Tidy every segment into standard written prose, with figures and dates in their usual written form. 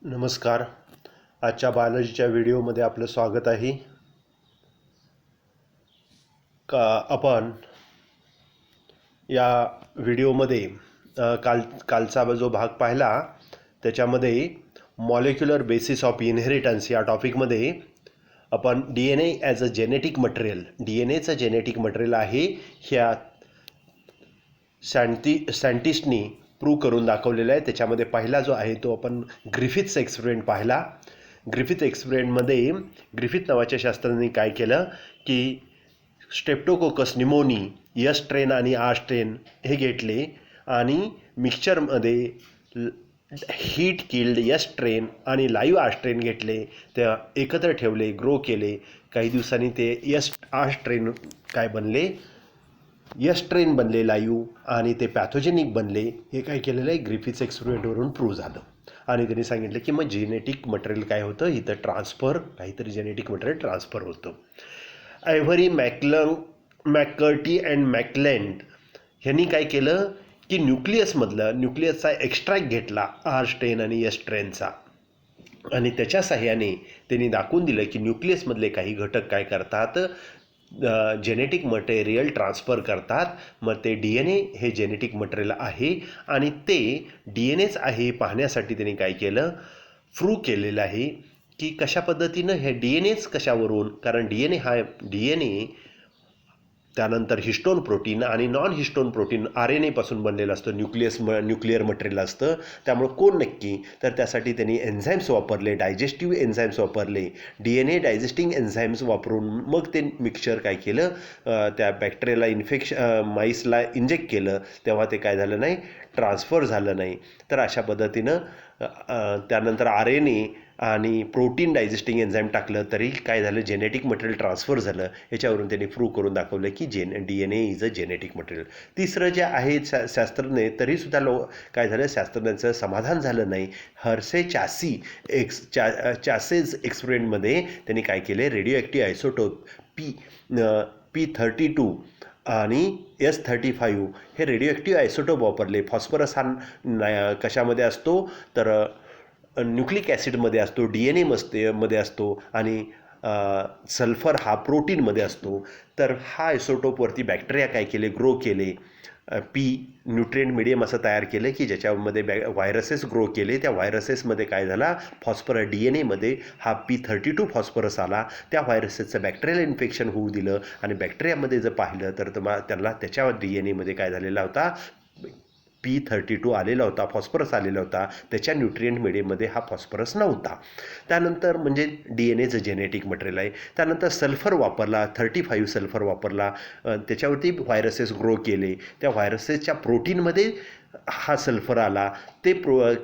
नमस्कार. आजच्या बायोलॉजीच्या व्हिडिओमध्ये आपलं स्वागत आहे. आपण या व्हिडिओमध्ये कालचा जो भाग पाहिला त्याच्यामध्ये मॉलिक्युलर बेसिस ऑफ इनहेरिटन्स या टॉपिकमध्ये आपण DNA as a genetic material, DNAचं जेनेटिक मटेरियल आहे ह्या सायंटिस्टनी प्रूव्ह करून दाखवलेला आहे. त्याच्यामध्ये पहिला जो आहे तो आपण ग्रिफिथ्स एक्सपेरिमेंट पाहिला. ग्रिफिथ एक्सपेरिमेंटमध्ये ग्रिफिथ नावाच्या शास्त्रज्ञांनी काय केलं की स्ट्रेप्टोकोकस निमोनी यस स्ट्रेन आणि आर स्ट्रेन हे घेतले आणि मिक्सचरमध्ये हीट किल्ड यस स्ट्रेन आणि लाईव्ह आर स्ट्रेन घेतले, त्या एकत्र ठेवले, ग्रो केले. काही दिवसांनी ते यस आर स्ट्रेन काय बनले, यस स्ट्रेन बनले लाईव्ह आणि ते पॅथोजेनिक बनले. हे काय केलेलं आहे ग्रिफिथ्स एक्सपेरिमेंटवरून प्रूव्ह झालं. आणि त्यांनी सांगितलं की मग जेनेटिक मटेरियल काय होतं, इथं ट्रान्सफर काहीतरी जेनेटिक मटेरियल ट्रान्सफर होतं. आयव्हरी मॅककर्टी अँड मॅकलेंड ह्यांनी काय केलं की न्यूक्लियसचा एक्स्ट्रॅक्ट घेतला आर स्ट्रेन आणि यस स्ट्रेनचा आणि त्याच्या साह्याने त्यांनी दाखवून दिलं की न्यूक्लियसमधले काही घटक काय करतात, जेनेटिक मटेरियल ट्रान्सफर करतात. मग ते DNA हे जेनेटिक मटेरियल आहे आणि ते DNAच आहे पाहण्यासाठी त्यांनी काय केलं, प्रूव्ह केलेलं आहे की कशा पद्धतीनं हे DNAच कशावरून, कारण DNA त्यानंतर हिस्टोन प्रोटीन आणि नॉन हिस्टोन प्रोटीन RNA पासून बनलेलं असतं, न्यूक्लिअर मटेरियल असतं. त्यामुळं कोण नक्की, तर त्यासाठी त्यांनी एन्झाईम्स वापरले, डायजेस्टिव्ह एन्झाईम्स वापरले. DNA डायजेस्टिंग एन्झाईम्स वापरून मग ते मिक्सचर काय केलं, त्या बॅक्टेरियाला माईसला इंजेक्ट केलं, तेव्हा ते काय झालं नाही, ट्रान्सफर झालं नाही. तर अशा पद्धतीनं त्यानंतर RNA आणि प्रोटीन डायजेस्टिंग एन्झाईम टाकलं तरी काय झालं, जेनेटिक मटेरियल ट्रान्सफर झालं. याच्यावरून त्यांनी प्रूव्ह करून दाखवलं की DNA is a genetic material. तिसरं जे आहे शास्त्रज्ञ, तरीसुद्धा काय झालं, शास्त्रज्ञांचं समाधान झालं नाही. हर्से चॅसेज एक्सपेरिमेंटमध्ये त्यांनी काय केले, रेडिओ आयसोटोप P32 आणि S35 हे रेडिओ आयसोटोप वापरले. फॉस्फरस हा कशामध्ये असतो, तर न्यूक्लिक ॲसिडमध्ये असतो, DNA मध्ये असतो आणि सल्फर हा प्रोटीनमध्ये असतो. तर हा आयसोटोपवरती बॅक्टेरिया काय केले, ग्रो केले. न्यूट्रिएंट मिडियम असं तयार केलं की ज्याच्यामध्ये व्हायरसेस ग्रो केले. त्या व्हायरसेसमध्ये काय झाला, DNAमध्ये हा P32 फॉस्फरस आला. त्या व्हायरसेसचं बॅक्टेरियल इन्फेक्शन होऊ दिलं आणि बॅक्टेरियामध्ये जर पाहिलं तर त्यांना त्याच्या DNAमध्ये काय झालेला होता, P32 आलेला होता, फॉस्फरस आलेला होता. त्याच्या न्यूट्रिएंट मिडियममध्ये हा फॉस्फरस नव्हता. त्यानंतर म्हणजे DNAचं जेनेटिक मटेरियल आहे. त्यानंतर सल्फर वापरला, 35 सल्फर वापरला, त्याच्यावरती व्हायरसेस ग्रो केले. त्या व्हायरसेसच्या प्रोटीनमध्ये हा सल्फर आला. ते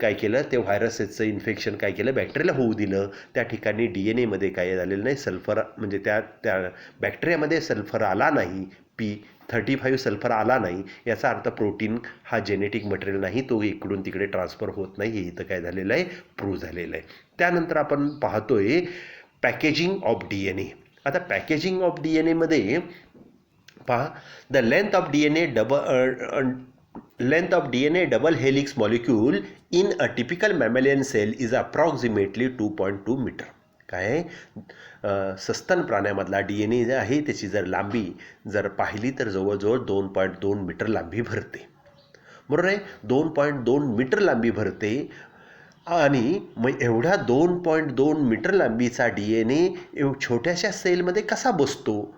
काय केलं, ते व्हायरसेसचं इन्फेक्शन काय केलं, बॅक्टेरियाला होऊ दिलं. त्या ठिकाणी DNAमध्ये काय झालेलं नाही, सल्फर म्हणजे त्या बॅक्टेरियामध्ये सल्फर आला नाही, P35 सल्फर आला नाही. याचा अर्थ प्रोटीन हा जेनेटिक मटेरियल नाही, तो इकडून तिकडे ट्रान्सफर होत नाही. हे इथं काय झालेलं आहे, प्रूव्ह झालेलं आहे. त्यानंतर आपण पाहतोय पॅकेजिंग ऑफ DNA. आता पॅकेजिंग ऑफ DNAमध्ये पहा, the length of DNA double helix molecule in a typical mammalian cell is approximately 2.2 metre. काय सस्तन प्राण्यामधला DNA जे आहे त्याची जर लांबी जर पाहिली तर जवळजवळ 2.2 मीटर लांबी भरते. बरोबर आहे, 2.2 मीटर लांबी भरते. आणि मग एवढ्या 2.2 मीटर लांबीचा DNA छोट्याशा सेलमध्ये कसा बसतो,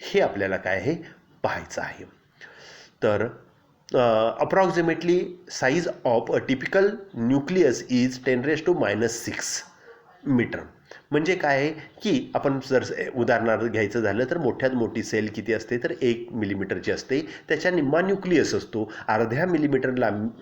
हे आपल्याला काय आहे पाहायचं आहे. तर approximately size of a typical nucleus is 10⁻⁻⁶ metre. म्हणजे काय आहे की आपण जर उदाहरणार्थ घ्यायचं झालं तर मोठ्यात मोठी सेल किती असते, तर 1 मिलीमीटरची असते. त्याच्या निम्मा न्यूक्लियस असतो. अर्ध्या मिलीमीटर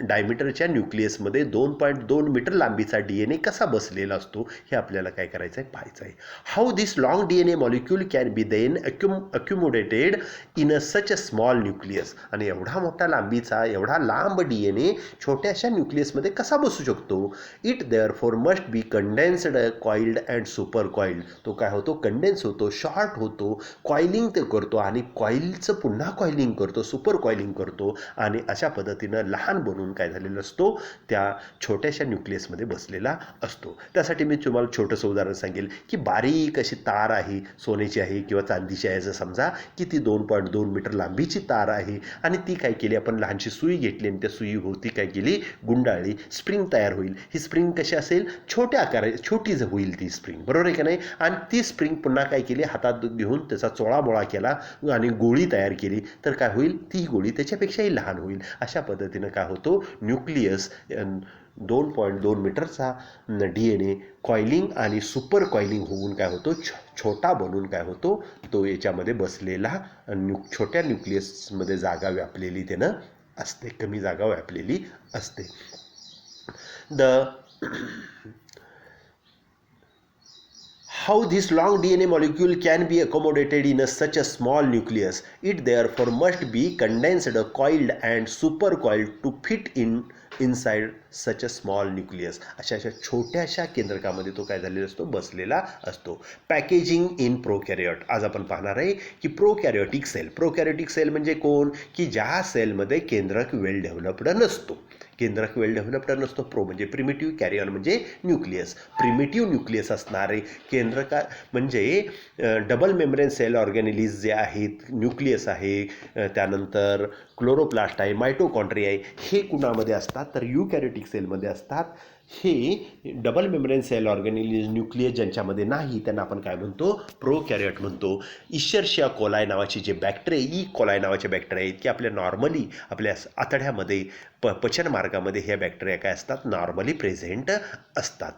डायमीटरच्या न्यूक्लियसमध्ये 2.2 मीटर लांबीचा DNA कसा बसलेला असतो, हे आपल्याला काय करायचं आहे, पाहायचं आहे. How this long DNA molecule can be then accumulated in a such a small nucleus. आणि एवढा मोठा लांबीचा, एवढा लांब DNA छोट्याशा न्यूक्लियसमध्ये कसा बसू शकतो. It therefore must be condensed, coiled and and super coiled, तो काय होतो, कंडेन्स होतो, शॉर्ट होतो, कॉइलिंग ते करतो आणि कॉइलचं पुन्हा कॉइलिंग करतो, सुपर कॉइलिंग करतो आणि अशा पद्धतीनं लहान बनून काय झालेलं असतो, त्या छोट्याशा न्यूक्लियसमध्ये बसलेला असतो. त्यासाठी मी तुम्हाला छोटंसं उदाहरण सांगेल की बारीक अशी तार आहे, सोन्याची आहे किंवा चांदीची आहे, असं समजा की ती 2.2 मीटर लांबीची तार आहे आणि ती काय केली, आपण लहानशी सुई घेतली आणि त्या सुईभोवती काय केली, गुंडाळली, स्प्रिंग तयार होईल. ही स्प्रिंग कशी असेल, छोट्या आकाराची, छोटी होईल ती स्प्रिंग, बरोबर आहे का नाही. आणि ती स्प्रिंग पुन्हा काय केली, हातात घेऊन त्याचा चोळामोळा केला आणि गोळी तयार केली, तर काय होईल, ती गोळी त्याच्यापेक्षाही लहान होईल. अशा पद्धतीनं काय होतो, न्यूक्लियस 2.2 मीटरचा DNA कॉइलिंग आणि सुपर कॉइलिंग होऊन काय होतो, छोटा बनून काय होतो, तो याच्यामध्ये बसलेला छोट्या न्यूक्लियसमध्ये जागा व्यापलेली त्यानं असते, कमी जागा व्यापलेली असते. How this long DNA molecule can be accommodated in such a small nucleus? It therefore must be condensed, coiled and supercoiled to fit inside such a small nucleus. अशा छोट्याशा केंद्रकामध्ये तो काय झालेला असतो, बसलेला असतो. Packaging in prokaryote. आज आपण पाहणार आहे की प्रोकॅरियोटिक सेल. प्रोकॅरियोटिक सेल म्हणजे कोण, की ज्या सेलमध्ये केंद्रक वेल डेव्हलप्ड नसतो. केंद्रक वेल डेव्हलप्ड नसतो. प्रो म्हणजे प्रिमिटिव्ह, कॅरियन म्हणजे न्यूक्लियस. प्रिमिटिव्ह न्यूक्लियस असणारे केंद्रका म्हणजे डबल मेम्ब्रेन सेल ऑर्गॅनिलीज जे आहेत, न्यूक्लियस आहे, त्यानंतर क्लोरोप्लास्ट आहे, मायटोकॉन्ड्रिया आहे, हे कुणामध्ये असतात, तर युकॅरियोटिक सेलमध्ये असतात. हे डबल मेम्ब्रेन सेल ऑर्गॅनिलीज न्यूक्लियस ज्यांच्यामध्ये नाही त्यांना आपण काय म्हणतो, प्रोकॅरियोट म्हणतो. इशर्शिया कोलाय नावाची जे बॅक्टेरिया, कोलाय नावाचे बॅक्टेरिया आहेत की आपल्या नॉर्मली आपल्या आतड्यामध्ये पचन मार्गामध्ये ह्या बॅक्टेरिया काय असतात, नॉर्मली प्रेझेंट असतात.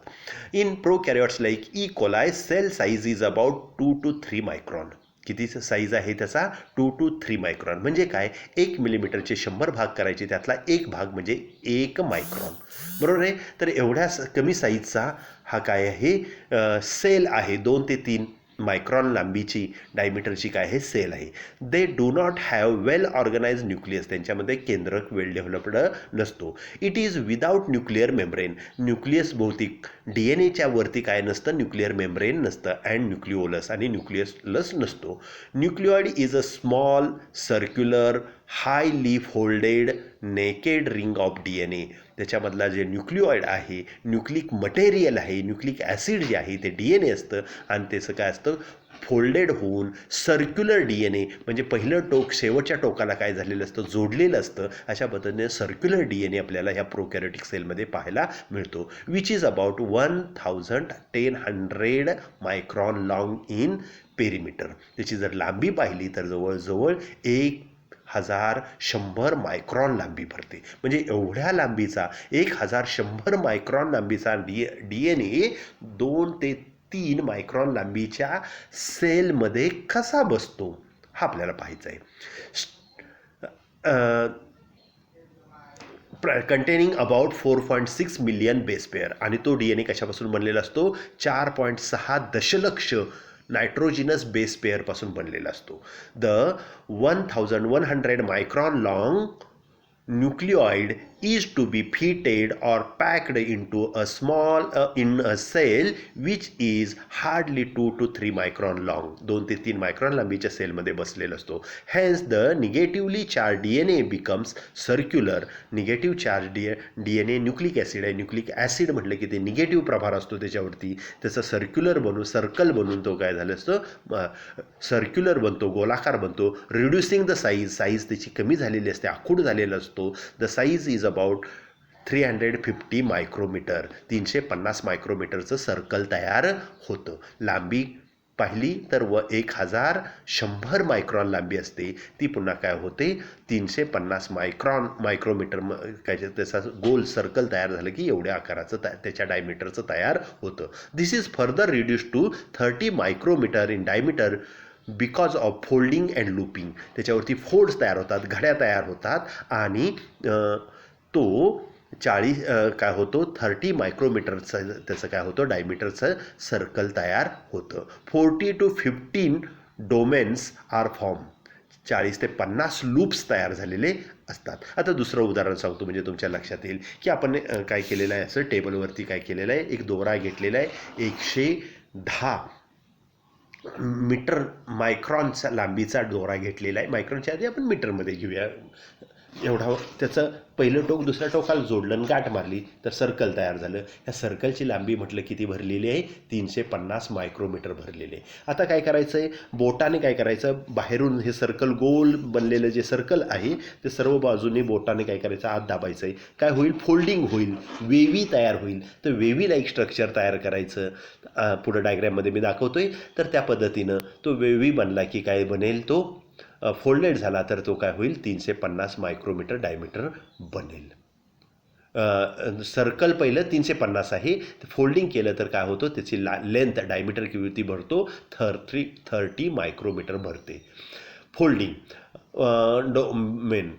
In prokaryotes like coli cell size is about 2 to 3 micron. किती साईज आहे त्याचा, 2 to 3 मायक्रॉन. म्हणजे काय, 1 मिलीमीटरचे 100 भाग करायचे, त्यातला एक भाग म्हणजे 1 मायक्रॉन, बरोबर आहे. तर एवढ्या कमी साईजचा हा काय आहे, सेल आहे. 2 ते 3 मायक्रॉन लांबीची डायमीटरची काय आहे, सेल आहे. They do not have well organise nucleus. त्यांच्यामध्ये केंद्रक वेल डेव्हलप्ड नसतो. It is without nuclear membrane. Nucleus भौतिक DNA वरती काय नसतं, न्यूक्लिअर मेम्ब्रेन नसतं. अँड न्यूक्लिओलस, आणि न्यूक्लियस नसतो. Nucleoid is a small circular high leaf holded naked ring of DNA. त्याच्यामधला जे न्यूक्लिओइड आहे, न्यूक्लिक मटेरियल आहे, न्यूक्लिक ॲसिड जे आहे ते DNA असतं आणि त्याचं काय असतं, फोल्डेड होऊन सर्क्युलर DNA म्हणजे पहिलं टोक शेवटच्या टोकाला काय झालेलं असतं, जोडलेलं असतं. अशा पद्धतीने सर्क्युलर DNA आपल्याला ह्या प्रोकॅरियोटिक सेलमध्ये पाहायला मिळतो. Which is about 1000 micron long in perimeter. त्याची जर लांबी पाहिली तर जवळजवळ 1100 मायक्रॉन लांबी भरते. म्हणजे एवढ्या लांबीचा 1100 मायक्रॉन लांबीचा DNA 2 ते 3 मायक्रॉन लांबीच्या सेलमध्ये कसा बसतो, हा आपल्याला पाहायचा आहे. Containing about 4.6 million base pair. आणि तो DNA कशापासून बनलेला असतो, 4.6 दशलक्ष नायट्रोजिनस बेस पेअरपासून बनलेला असतो. The 1100 micron long nucleoid is to be fitted or packed into a small in a cell which is hardly 2 to 3 micron long. 2 ते 3 मायक्रॉन लांबीच्या सेलमध्ये बसलेला असतो. Hence the negatively charged DNA becomes circular. Negative charge DNA nucleic acid आहे. Nucleic acid म्हटलं की ते negative प्रभार असतो त्याच्यावरती, त्याचं सर्क्युलर बनून, सर्कल बनून तो काय झालं असतं, सर्क्युलर बनतो, गोलाकार बनतो. रिड्युसिंग द साईज त्याची कमी झालेली असते, आखूड झालेलं असतो. The size is about 350 micrometre. 350 मायक्रोमीटरचं सर्कल तयार होतं. लांबी पाहिली तर 1100 मायक्रॉन लांबी असते, ती पुन्हा काय होते, 350 मायक्रोमीटर काय त्याचा गोल सर्कल तयार झालं की एवढ्या आकाराचं त्याच्या डायमीटरचं तयार होतं. This is further reduce to 30 micrometre in diameter because of folding and looping. त्याच्यावरती फोल्ड्स तयार होतात, घड्या तयार होतात आणि तो 40 काय होतो, 30 मायक्रोमीटरचं त्याचं काय होतं, डायमीटरचं सर्कल तयार होतं. 40 to 15 डोमेन्स आर फॉर्म. 40 ते 50 लूप्स तयार झालेले असतात. आता दुसरं उदाहरण सांगतो म्हणजे तुमच्या लक्षात येईल की आपण काय केलेलं आहे, असं टेबलवरती काय केलेलं आहे, एक दोरा घेतलेला आहे, 100 10 मीटर मायक्रॉनचा लांबीचा दोरा घेतलेला आहे. मायक्रॉनच्या आधी आपण मीटरमध्ये घेऊया. एवढा त्याचं पहिलं टोक दुसऱ्या टोकाला जोडलं आणि गाठ मारली तर सर्कल तयार झालं. या सर्कलची लांबी म्हटलं किती भरलेली आहे? 350 मायक्रोमीटर भरलेले आहे. आता काय करायचं आहे? बोटाने काय करायचं? बाहेरून हे सर्कल गोल बनलेलं जे सर्कल आहे ते सर्व बाजूने बोटाने काय करायचं? आत दाबायचं आहे. काय होईल? फोल्डिंग होईल, वेवी तयार होईल. तर वेवी लाईक स्ट्रक्चर तयार करायचं. पुढं डायग्रॅममध्ये मी दाखवतोय. तर त्या पद्धतीनं तो वेवी बनला की काय बनेल? तो फोल्डेड झाला तर तो काय होईल? 350 मायक्रोमीटर डायमीटर बनेल. सर्कल पहिलं 350 आहे, फोल्डिंग केलं तर काय होतं? त्याची लेंथ डायमीटर किती भरतो? 30 मायक्रोमीटर भरते. Folding domain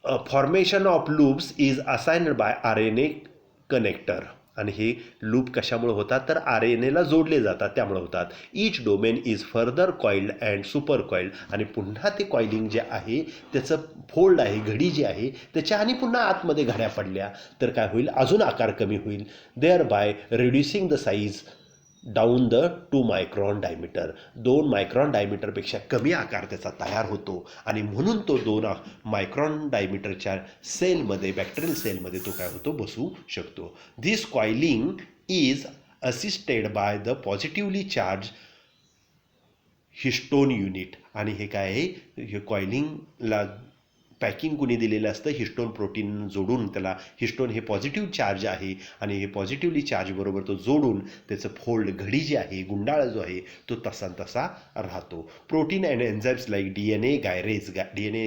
formation of loops is assigned by RNA connector. आणि हे लूप कशामुळे होतात? तर RNAला जोडले जातात त्यामुळे होतात. Each domain is further coiled and super coiled. आणि पुन्हा ते कॉइलिंग जे आहे त्याचं फोल्ड आहे, घडी जी आहे त्याच्या आणि पुन्हा आतमध्ये घड्या पडल्या तर काय होईल? अजून आकार कमी होईल. Thereby reducing the size down the 2 micron diameter. 2 micron डायमीटरपेक्षा कमी आकार त्याचा तयार होतो आणि म्हणून तो 2 मायक्रॉन डायमीटरच्या सेलमध्ये, बॅक्टेरियल सेलमध्ये तो काय होतो? बसू शकतो. This coiling is assisted by the positively charge histone unit. आणि हे काय आहे? हे कॉइलिंगला पॅकिंग कुणी दिलेलं असतं? हिस्टोन प्रोटीन जोडून. त्याला हिस्टोन हे पॉझिटिव्ह चार्ज आहे आणि हे पॉझिटिव्हली चार्जबरोबर तो जोडून त्याचं फोल्ड, घडी जी आहे, गुंडाळा जो आहे तो तसा तसा राहतो. Protein and enzymes like DNA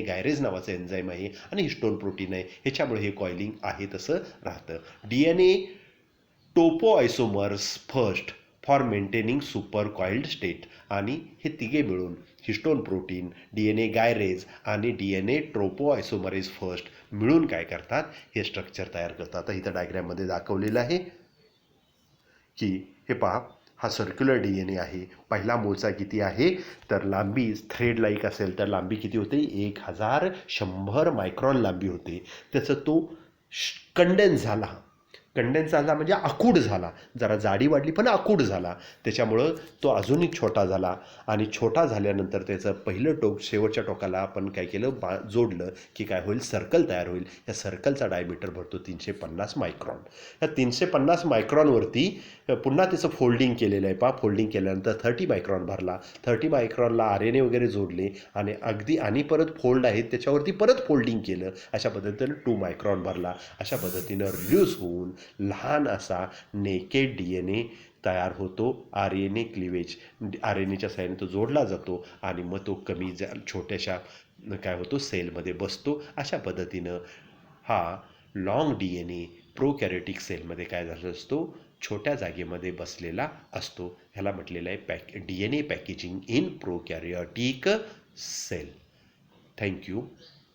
gyrase नावाचं एन्झाईम आहे आणि हिस्टोन प्रोटीन आहे. ह्याच्यामुळे हे कॉइलिंग आहे तसं राहतं. DNA topoisomers first for maintaining super coiled state. आणि हे तिघे मिळून हिस्टोन प्रोटीन, DNA गायरेज आणि DNA ट्रोपोआयसोमरेज फर्स्ट मिळून काय करतात? हे स्ट्रक्चर तयार करतात. आता इथं डायग्रॅममध्ये दाखवलेलं आहे की हे पहा, हा सर्क्युलर DNA आहे. पहिला मूळचा किती आहे? तर लांबी थ्रेड लाईक असेल तर लांबी किती होते? 1100 मायक्रॉन लांबी होते. त्याचं तो कंडेन्स झाला. कंडेन्स झाला म्हणजे आखूड झाला. जरा जाडी वाढली पण आखूड झाला. त्याच्यामुळं तो अजूनही छोटा झाला आणि छोटा झाल्यानंतर त्याचं पहिलं टोक शेवटच्या टोकाला आपण काय केलं? जोडलं की काय होईल? सर्कल तयार होईल. या सर्कलचा डायमीटर भरतो 350 मायक्रॉन. या 350 मायक्रॉनवरती पुन्हा त्याचं फोल्डिंग केलेलं आहे. फोल्डिंग केल्यानंतर 30 मायक्रॉन भरला. 30 मायक्रॉनला RNA वगैरे जोडले आणि अगदी आणि परत फोल्ड आहेत त्याच्यावरती परत फोल्डिंग केलं. अशा पद्धतीनं 2 मायक्रॉन भरला. अशा पद्धतीनं रिड्यूस होऊन लहान असा नेकेड DNA तयार होतो. RNA क्लिवेज, RNAच्या साहाय्याने तो जोडला जातो आणि मग तो कमी छोट्याशा काय होतो? सेलमध्ये बसतो. अशा पद्धतीनं हा लॉंग DNA प्रोकॅरियोटिक सेलमध्ये काय झाला असतो? छोट्या जागेमध्ये बसलेला असतो. ह्याला म्हटलेलं आहे DNA packaging in prokaryotic cell. Thank you.